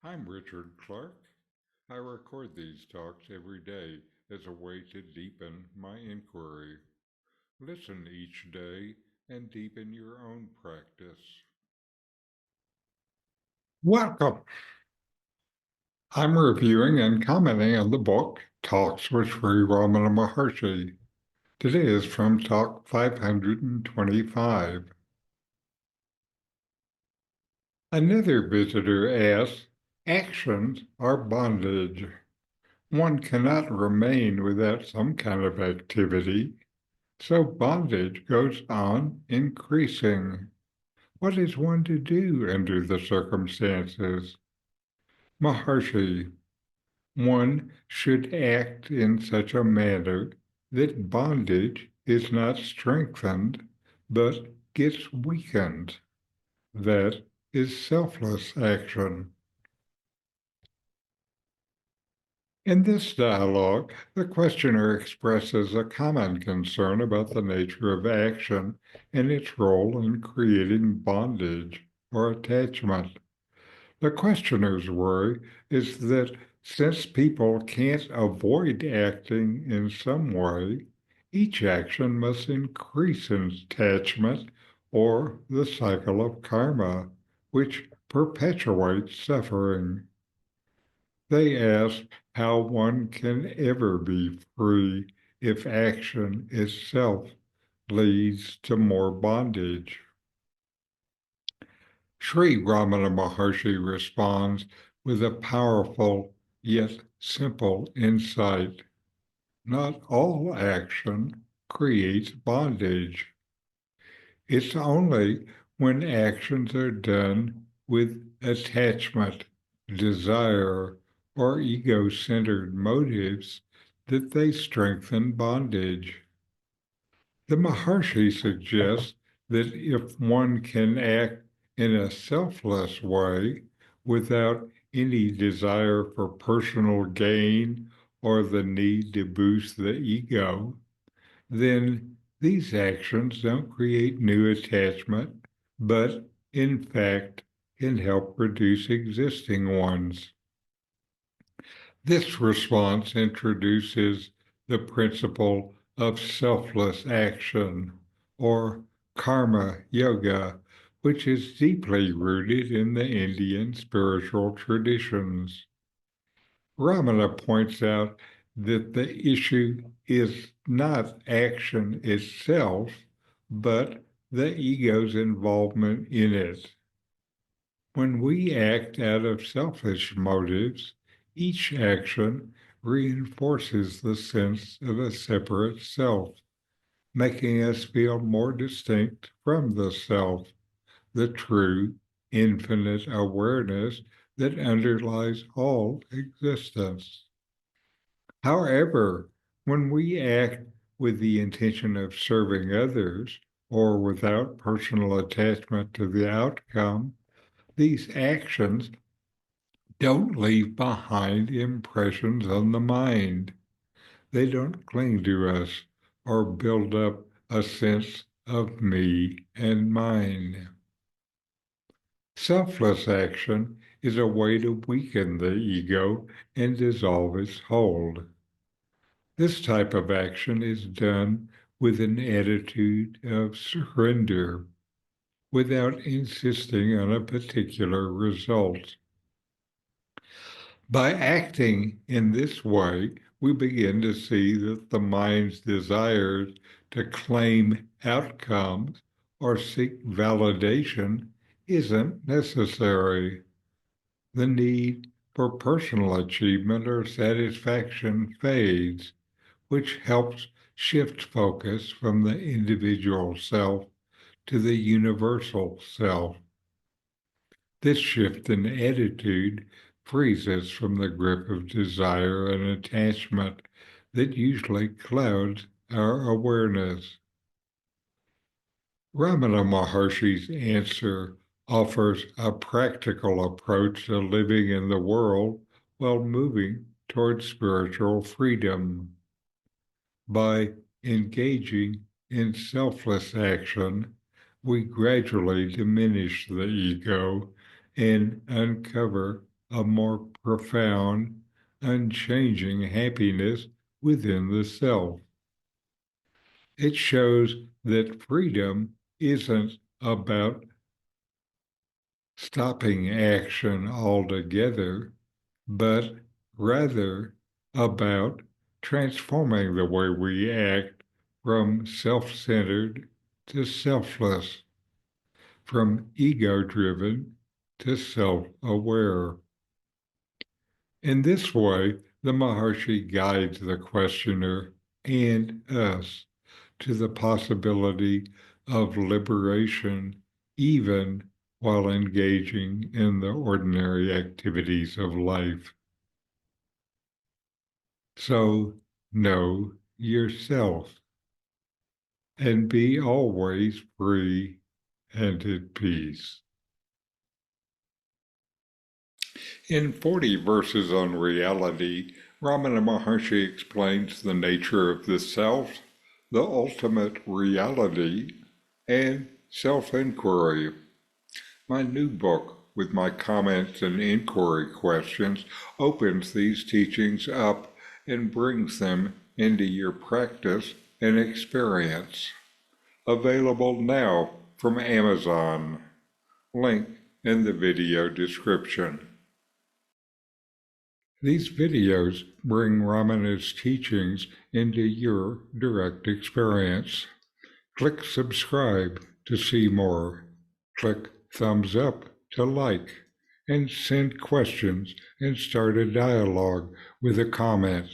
I'm Richard Clarke. I record these talks every day as a way to deepen my inquiry. Listen each day and deepen your own practice. Welcome. I'm reviewing and commenting on the book Talks with Sri Ramana Maharshi. Today is from Talk 525. Another visitor asks, actions are bondage. One cannot remain without some kind of activity, so bondage goes on increasing. What is one to do under the circumstances? Maharshi, one should act in such a manner that bondage is not strengthened, but gets weakened. That is selfless action. In this dialogue, the questioner expresses a common concern about the nature of action and its role in creating bondage or attachment. The questioner's worry is that since people can't avoid acting in some way, each action must increase in attachment or the cycle of karma, which perpetuates suffering. They ask how one can ever be free if action itself leads to more bondage. Sri Ramana Maharshi responds with a powerful yet simple insight. Not all action creates bondage. It's only when actions are done with attachment, desire, or ego-centered motives that they strengthen bondage. The Maharshi suggests that if one can act in a selfless way without any desire for personal gain or the need to boost the ego, then these actions don't create new attachment, but in fact can help reduce existing ones. This response introduces the principle of selfless action, or karma yoga, which is deeply rooted in the Indian spiritual traditions. Ramana points out that the issue is not action itself, but the ego's involvement in it. When we act out of selfish motives, each action reinforces the sense of a separate self, making us feel more distinct from the self, the true, infinite awareness that underlies all existence. However, when we act with the intention of serving others or without personal attachment to the outcome, these actions don't leave behind impressions on the mind. They don't cling to us or build up a sense of me and mine. Selfless action is a way to weaken the ego and dissolve its hold. This type of action is done with an attitude of surrender without insisting on a particular result. By acting in this way, we begin to see that the mind's desires to claim outcomes or seek validation isn't necessary. The need for personal achievement or satisfaction fades, which helps shift focus from the individual self to the universal self. This shift in attitude frees us from the grip of desire and attachment that usually clouds our awareness. Ramana Maharshi's answer offers a practical approach to living in the world while moving towards spiritual freedom. By engaging in selfless action, we gradually diminish the ego and uncover a more profound, unchanging happiness within the self. It shows that freedom isn't about stopping action altogether, but rather about transforming the way we act from self-centered to selfless, from ego-driven to self-aware. In this way, the Maharshi guides the questioner and us to the possibility of liberation even while engaging in the ordinary activities of life. So know yourself and be always free and at peace. In 40 Verses on Reality, Ramana Maharshi explains the nature of the self, the ultimate reality, and self-inquiry. My new book, with my comments and inquiry questions, opens these teachings up and brings them into your practice and experience. Available now from Amazon. Link in the video description. These videos bring Ramana's teachings into your direct experience. Click subscribe to see more. Click thumbs up to like, and send questions and start a dialogue with a comment.